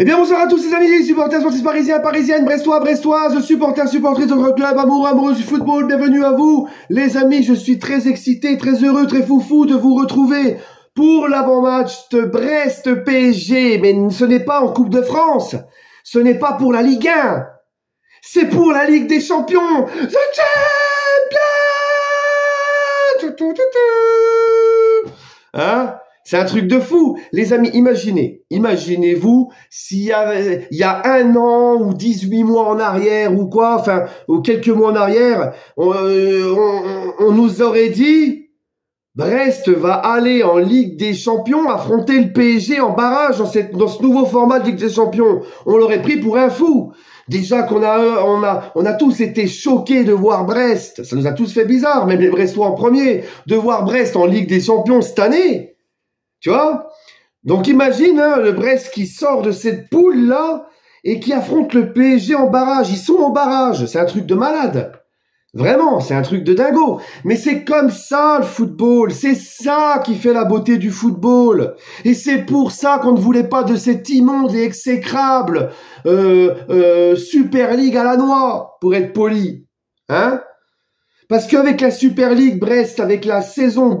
Eh bien bonsoir à tous les amis, supporters sportifs parisiens, parisiennes, brestois, brestoises, supporters, supportrices de notre club, amoureux, amoureuses du football, bienvenue à vous. Les amis, je suis très excité, très heureux, très foufou de vous retrouver pour l'avant-match de Brest-PSG. Mais ce n'est pas en Coupe de France, ce n'est pas pour la Ligue 1, c'est pour la Ligue des Champions. The Champions. Hein? C'est un truc de fou. Les amis, imaginez-vous s'il y a un an ou 18 mois en arrière ou quoi, enfin, ou quelques mois en arrière, on nous aurait dit Brest va aller en Ligue des Champions affronter le PSG en barrage dans ce nouveau format de Ligue des Champions. On l'aurait pris pour un fou. Déjà qu'on a tous été choqués de voir Brest. Ça nous a tous fait bizarre, même les Brestois en premier, de voir Brest en Ligue des Champions cette année. Tu vois? Donc imagine le Brest qui sort de cette poule-là et qui affronte le PSG en barrage. Ils sont en barrage. C'est un truc de malade. Vraiment, c'est un truc de dingo. Mais c'est comme ça le football. C'est ça qui fait la beauté du football. Et c'est pour ça qu'on ne voulait pas de cette immonde et exécrable Super League à la noix, pour être poli. Hein? Parce qu'avec la Super League, Brest, avec la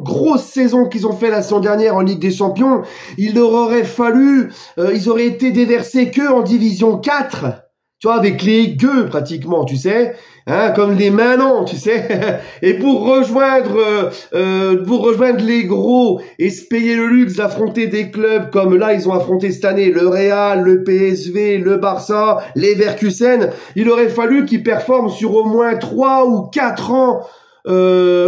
grosse saison qu'ils ont fait la saison dernière en Ligue des Champions, il leur aurait fallu, ils auraient été déversés que en Division 4, tu vois, avec les gueux pratiquement, tu sais, hein, comme les Manants, tu sais, et pour rejoindre les gros et se payer le luxe d'affronter des clubs comme là, ils ont affronté cette année le Real, le PSV, le Barça, les Leverkusen, il aurait fallu qu'ils performent sur au moins 3 ou 4 ans,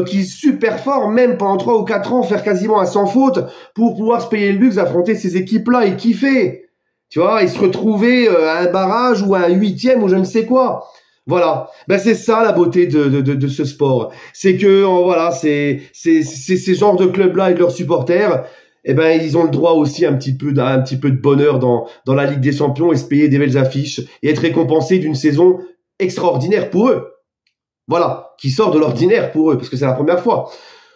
qu'ils superforment même pendant 3 ou 4 ans, faire quasiment un sans faute pour pouvoir se payer le luxe d'affronter ces équipes-là et kiffer. Tu vois, et se retrouver à un barrage ou à un 8e ou je ne sais quoi. Voilà. Ben, c'est ça la beauté de ce sport. C'est que, voilà, c'est ces genres de clubs-là et de leurs supporters, eh ben, ils ont le droit aussi un petit peu de bonheur dans la Ligue des Champions et se payer des belles affiches et être récompensés d'une saison extraordinaire pour eux. Voilà. Qui sort de l'ordinaire pour eux parce que c'est la première fois.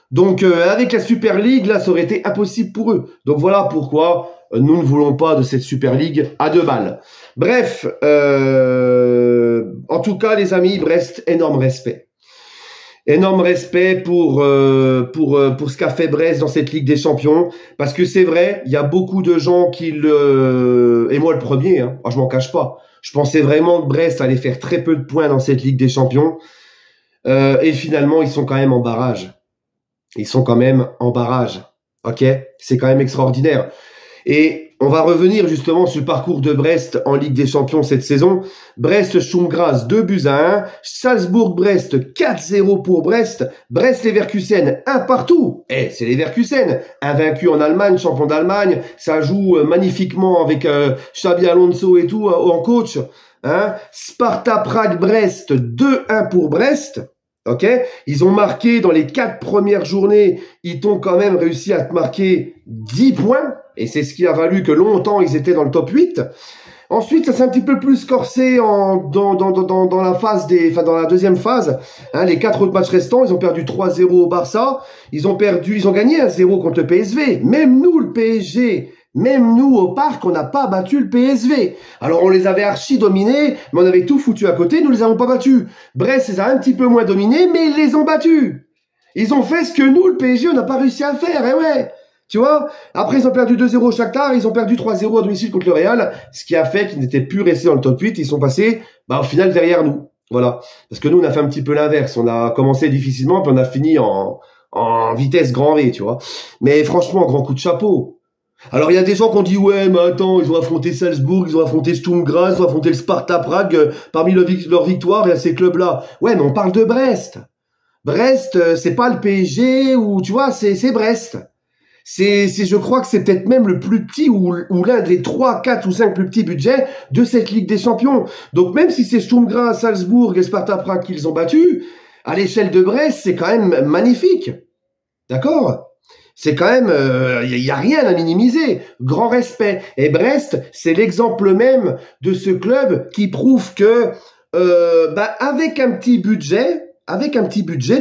Donc, avec la Super League, là, ça aurait été impossible pour eux. Donc, voilà pourquoi nous ne voulons pas de cette Super League à 2 balles. Bref, en tout cas, les amis, Brest, énorme respect. Énorme respect pour ce qu'a fait Brest dans cette Ligue des Champions. Parce que c'est vrai, il y a beaucoup de gens qui et moi le premier, hein, moi, je m'en cache pas. Je pensais vraiment que Brest allait faire très peu de points dans cette Ligue des Champions. Et finalement, ils sont quand même en barrage. Ils sont quand même en barrage. Ok? C'est quand même extraordinaire. Et on va revenir justement sur le parcours de Brest en Ligue des Champions cette saison. Brest-Sturm Graz 2-1. Salzbourg-Brest 4-0 pour Brest. Brest-Leverkusen 1 partout. Eh, c'est Leverkusen. Invaincu en Allemagne, champion d'Allemagne. Ça joue magnifiquement avec Xabi Alonso et tout en coach. Hein? Sparta Prague-Brest 2-1 pour Brest. Ok, ils ont marqué dans les 4 premières journées, ils ont quand même réussi à marquer 10 points, et c'est ce qui a valu que longtemps ils étaient dans le top 8. Ensuite, ça s'est un petit peu plus corsé dans la deuxième phase. Hein, les 4 autres matchs restants, ils ont perdu 3-0 au Barça, ils ont gagné 1-0 contre le PSV. Même nous, le PSG, même nous, au parc, on n'a pas battu le PSV. Alors, on les avait archi dominés, mais on avait tout foutu à côté, nous les avons pas battus. Brest les a un petit peu moins dominés, mais ils les ont battus. Ils ont fait ce que nous, le PSG, on n'a pas réussi à faire, eh ouais. Tu vois? Après, ils ont perdu 2-0 au Shakhtar, ils ont perdu 3-0 à domicile contre le Real, ce qui a fait qu'ils n'étaient plus restés dans le top 8, ils sont passés, au final, derrière nous. Voilà. Parce que nous, on a fait un petit peu l'inverse. On a commencé difficilement, puis on a fini en vitesse grand V, tu vois. Mais franchement, grand coup de chapeau. Alors il y a des gens qui ont dit ouais mais attends, ils ont affronté Salzbourg, ils ont affronté Sturm Graz, ils ont affronté le Sparta Prague, parmi leurs victoires il y a ces clubs là. Ouais mais on parle de Brest. Brest c'est pas le PSG ou tu vois c'est Brest. Je crois que c'est peut-être même le plus petit ou l'un des 3, 4 ou 5 plus petits budgets de cette Ligue des Champions. Donc même si c'est Sturm Graz, Salzbourg et Sparta Prague qu'ils ont battu, à l'échelle de Brest c'est quand même magnifique. D'accord? C'est quand même, y a rien à minimiser. Grand respect. Et Brest, c'est l'exemple même de ce club qui prouve que, avec un petit budget,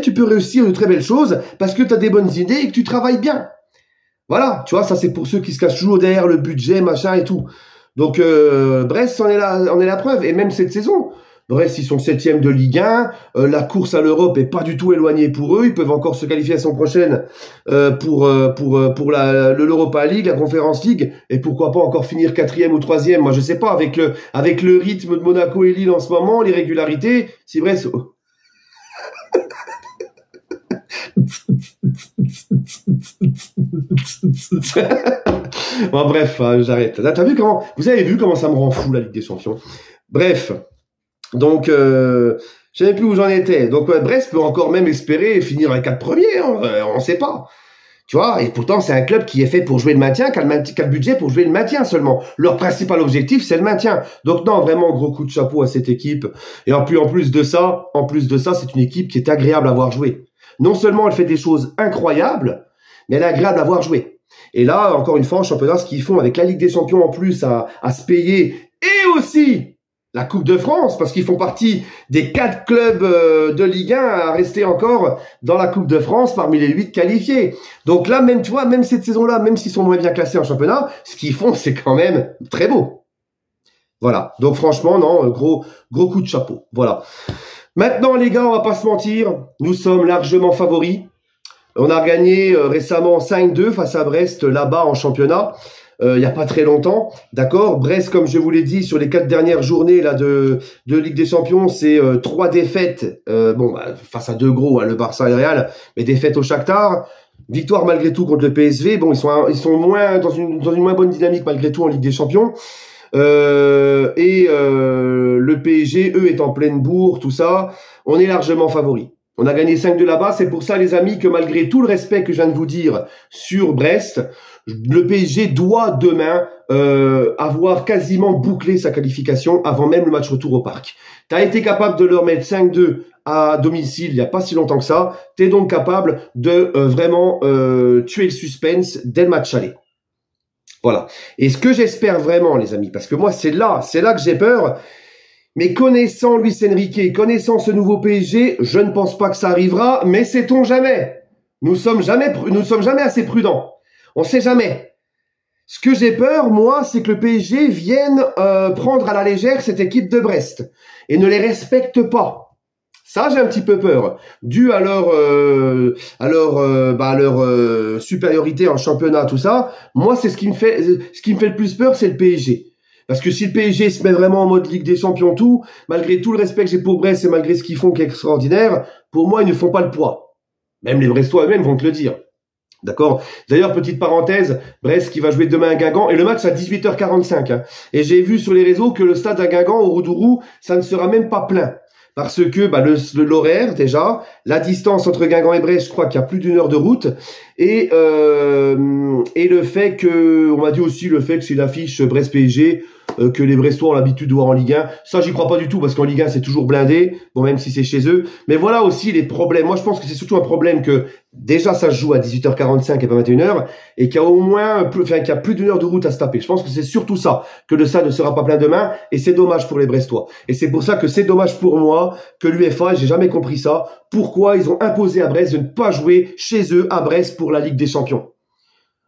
tu peux réussir de très belles choses parce que tu as des bonnes idées et que tu travailles bien. Voilà, tu vois, ça c'est pour ceux qui se cachent toujours derrière le budget, machin et tout. Donc Brest en est la preuve. Et même cette saison, Brest, ils sont 7e de Ligue 1. La course à l'Europe est pas du tout éloignée pour eux. Ils peuvent encore se qualifier la saison prochaine pour l'Europa League, la Conference League, et pourquoi pas encore finir 4e ou 3e. Moi, je sais pas, avec le rythme de Monaco et Lille en ce moment, les régularités, si Brest... Bon, bref, j'arrête. Vous avez vu comment ça me rend fou, la Ligue des Champions. Bref. Donc, je savais plus où j'en étais. Donc, Brest peut encore même espérer finir les 4 premiers. On sait pas. Tu vois, et pourtant, c'est un club qui est fait pour jouer le maintien, qui a le budget pour jouer le maintien seulement. Leur principal objectif, c'est le maintien. Donc, non, vraiment, gros coup de chapeau à cette équipe. Et en plus de ça, c'est une équipe qui est agréable à voir jouer. Non seulement elle fait des choses incroyables, mais elle est agréable à voir jouer. Et là, encore une fois, en championnat, ce qu'ils font avec la Ligue des Champions en plus à se payer, et aussi la Coupe de France, parce qu'ils font partie des 4 clubs de Ligue 1 à rester encore dans la Coupe de France parmi les 8 qualifiés. Donc là, même, tu vois, même cette saison-là, même s'ils sont moins bien classés en championnat, ce qu'ils font, c'est quand même très beau. Voilà. Donc franchement, non, gros coup de chapeau. Voilà. Maintenant, les gars, on va pas se mentir, nous sommes largement favoris. On a gagné récemment 5-2 face à Brest là-bas en championnat. Il y a pas très longtemps, d'accord. Brest, comme je vous l'ai dit, sur les 4 dernières journées là de Ligue des Champions, c'est 3 défaites. Face à 2 gros, le Barça et le Real, mais défaites au Shakhtar. Victoire malgré tout contre le PSV. Bon, ils sont moins dans une moins bonne dynamique malgré tout en Ligue des Champions. Le PSG, eux, est en pleine bourre, tout ça. On est largement favoris. On a gagné 5-2 là-bas. C'est pour ça, les amis, que malgré tout le respect que je viens de vous dire sur Brest, le PSG doit demain avoir quasiment bouclé sa qualification avant même le match retour au parc. Tu as été capable de leur mettre 5-2 à domicile il n'y a pas si longtemps que ça. Tu es donc capable de vraiment tuer le suspense dès le match aller. Voilà. Et ce que j'espère vraiment, les amis, parce que moi, c'est là que j'ai peur. Mais connaissant Luis Enrique, connaissant ce nouveau PSG, je ne pense pas que ça arrivera, mais sait-on jamais. Nous sommes jamais assez prudents. On sait jamais. Ce que j'ai peur, moi, c'est que le PSG vienne prendre à la légère cette équipe de Brest et ne les respecte pas. Ça, j'ai un petit peu peur, dû à leur supériorité en championnat, tout ça. Moi, c'est ce qui me fait le plus peur, c'est le PSG. Parce que si le PSG se met vraiment en mode Ligue des Champions, tout, malgré tout le respect que j'ai pour Brest et malgré ce qu'ils font qui est extraordinaire, pour moi, ils ne font pas le poids. Même les Brestois eux-mêmes vont te le dire. D'accord. D'ailleurs, petite parenthèse, Brest qui va jouer demain à Guingamp, et le match à 18h45. Hein. Et j'ai vu sur les réseaux que le stade à Guingamp, au Roudourou, ça ne sera même pas plein. Parce que l'horaire déjà, la distance entre Guingamp et Brest, je crois qu'il y a plus d'1 heure de route, et le fait que, on m'a dit aussi le fait que c'est l'affiche Brest PSG, que les Brestois ont l'habitude de voir en Ligue 1. Ça, j'y crois pas du tout, parce qu'en Ligue 1, c'est toujours blindé, bon, même si c'est chez eux. Mais voilà aussi les problèmes. Moi, je pense que c'est surtout un problème que, déjà, ça se joue à 18h45 et pas 21h, et qu'il y a au moins, qu'il y a plus d'1 heure de route à se taper. Je pense que c'est surtout ça, que le stade ne sera pas plein demain, et c'est dommage pour les Brestois. Et c'est pour ça que c'est dommage pour moi, que l'UEFA, j'ai jamais compris ça, pourquoi ils ont imposé à Brest de ne pas jouer chez eux à Brest pour la Ligue des Champions.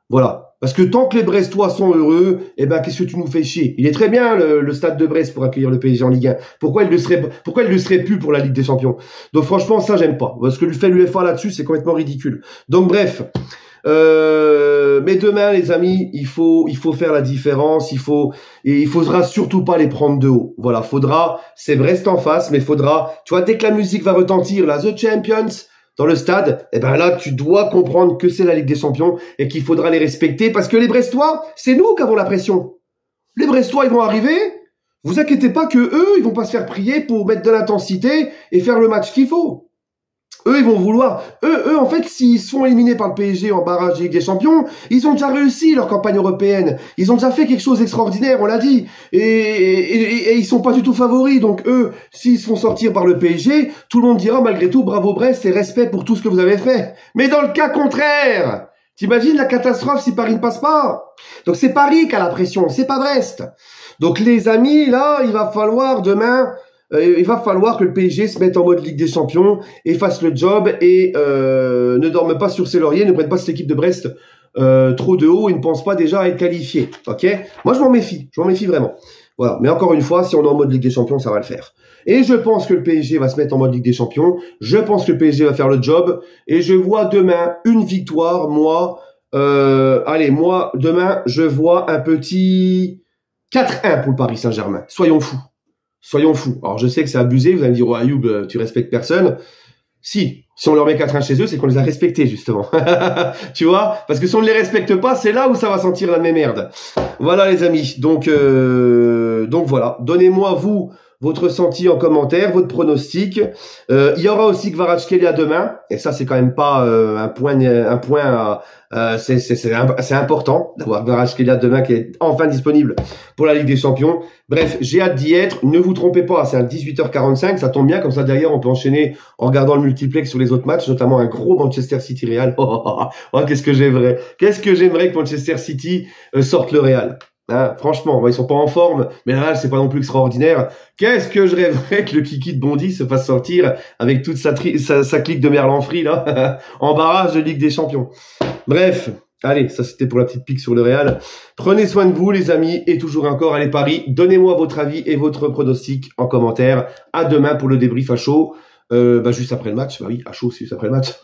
Voilà. Parce que tant que les Brestois sont heureux, eh ben, qu'est-ce que tu nous fais chier? Il est très bien, le stade de Brest pour accueillir le PSG en Ligue 1. Pourquoi il le serait plus pour la Ligue des Champions? Donc, franchement, ça, j'aime pas. Parce que le fait l'UEFA là-dessus, c'est complètement ridicule. Donc, bref. Mais demain, les amis, il faut faire la différence. Il faudra surtout pas les prendre de haut. Voilà. C'est Brest en face, mais faudra, tu vois, dès que la musique va retentir, là, The Champions, dans le stade, eh ben là, tu dois comprendre que c'est la Ligue des Champions et qu'il faudra les respecter parce que les Brestois, c'est nous qui avons la pression. Les Brestois, ils vont arriver. Vous inquiétez pas que eux, ils vont pas se faire prier pour mettre de l'intensité et faire le match qu'il faut. Eux, ils vont vouloir. Eux, en fait, s'ils sont éliminés par le PSG en barrage de Ligue des Champions, ils ont déjà réussi leur campagne européenne. Ils ont déjà fait quelque chose d'extraordinaire, on l'a dit. Et ils sont pas du tout favoris. Donc eux, s'ils se font sortir par le PSG, tout le monde dira malgré tout bravo Brest et respect pour tout ce que vous avez fait. Mais dans le cas contraire, t'imagines la catastrophe si Paris ne passe pas? Donc c'est Paris qui a la pression, c'est pas Brest. Donc les amis, là, il va falloir demain... il va falloir que le PSG se mette en mode Ligue des Champions et fasse le job et ne dorme pas sur ses lauriers, ne prenne pas cette équipe de Brest trop de haut et ne pense pas déjà à être qualifié. Ok? Moi, je m'en méfie vraiment. Voilà. Mais encore une fois, si on est en mode Ligue des Champions, ça va le faire. Et je pense que le PSG va se mettre en mode Ligue des Champions. Je pense que le PSG va faire le job. Et je vois demain une victoire. Moi, demain, je vois un petit 4-1 pour le Paris Saint-Germain. Soyons fous. Soyons fous. Alors, je sais que c'est abusé. Vous allez me dire, oh, Ayoub, tu respectes personne. Si on leur met 4-1 chez eux, c'est qu'on les a respectés, justement. Tu vois? Parce que si on ne les respecte pas, c'est là où ça va sentir la même merde. Voilà, les amis. Donc voilà. Donnez-moi, vous, votre ressenti en commentaire, votre pronostic. Il y aura aussi Kvaratskhelia demain. Et ça, c'est quand même pas c'est important d'avoir Kvaratskhelia demain qui est enfin disponible pour la Ligue des Champions. Bref, j'ai hâte d'y être. Ne vous trompez pas, c'est à 18h45. Ça tombe bien, comme ça derrière, on peut enchaîner en regardant le multiplex sur les autres matchs, notamment un gros Manchester City Real. Qu'est-ce que j'aimerais que Manchester City sorte le Real. Hein, franchement, ils sont pas en forme, mais là, c'est pas non plus extraordinaire. Qu'est-ce que je rêverais que le Kiki de Bondy se fasse sortir avec toute sa clique de Merlan-Free, là, en barrage de Ligue des Champions. Bref, allez, ça c'était pour la petite pique sur le Real. Prenez soin de vous, les amis, et toujours encore, allez Paris, donnez-moi votre avis et votre pronostic en commentaire. À demain pour le débrief à chaud. Juste après le match. Bah oui, à chaud, c'est juste après le match.